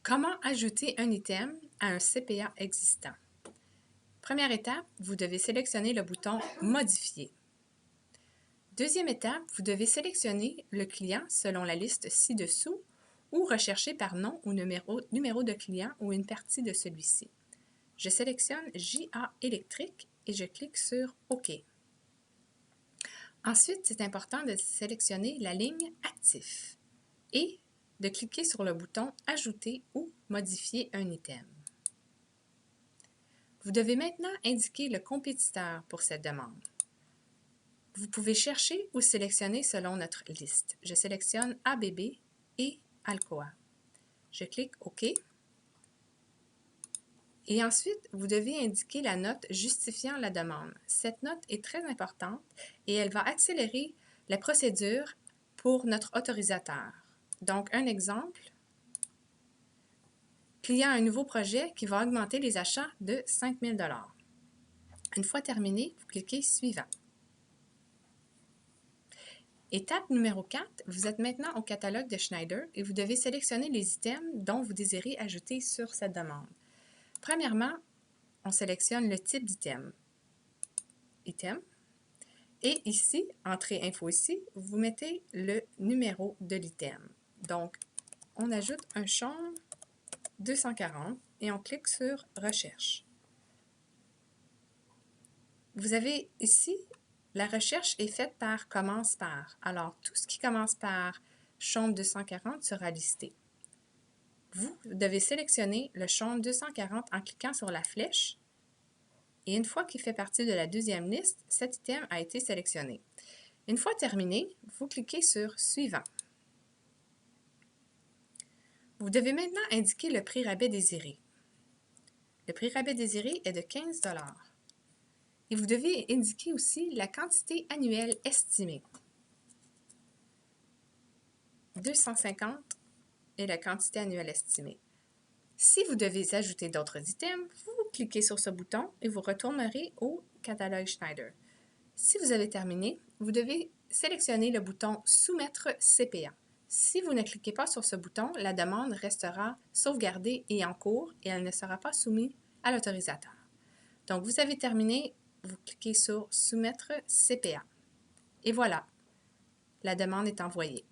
Comment ajouter un item à un CPA existant? Première étape, vous devez sélectionner le bouton « Modifier ». Deuxième étape, vous devez sélectionner le client selon la liste ci-dessous ou rechercher par nom ou numéro de client ou une partie de celui-ci. Je sélectionne JA électrique et je clique sur OK. Ensuite, c'est important de sélectionner la ligne « Actif » et de cliquer sur le bouton « Ajouter ou modifier un item ». Vous devez maintenant indiquer le compétiteur pour cette demande. Vous pouvez chercher ou sélectionner selon notre liste. Je sélectionne ABB et Alcoa. Je clique OK. Et ensuite, vous devez indiquer la note justifiant la demande. Cette note est très importante et elle va accélérer la procédure pour notre autorisateur. Donc, un exemple, client a un nouveau projet qui va augmenter les achats de 5 000 $. Une fois terminé, vous cliquez Suivant. Étape numéro 4, vous êtes maintenant au catalogue de Schneider et vous devez sélectionner les items dont vous désirez ajouter sur cette demande. Premièrement, on sélectionne le type d'item. Item. Et ici, Entrée info ici, vous mettez le numéro de l'item. Donc, on ajoute un chaume 240 et on clique sur Recherche. Vous avez ici, la recherche est faite par Commence par. Alors, tout ce qui commence par chaume 240 sera listé. Vous devez sélectionner le chaume 240 en cliquant sur la flèche et une fois qu'il fait partie de la deuxième liste, cet item a été sélectionné. Une fois terminé, vous cliquez sur Suivant. Vous devez maintenant indiquer le prix rabais désiré. Le prix rabais désiré est de 15 $. Et vous devez indiquer aussi la quantité annuelle estimée. 250 est la quantité annuelle estimée. Si vous devez ajouter d'autres items, vous cliquez sur ce bouton et vous retournerez au catalogue Schneider. Si vous avez terminé, vous devez sélectionner le bouton « Soumettre CPA ». Si vous ne cliquez pas sur ce bouton, la demande restera sauvegardée et en cours et elle ne sera pas soumise à l'autorisateur. Donc, vous avez terminé, vous cliquez sur « Soumettre CPA ». Et voilà, la demande est envoyée.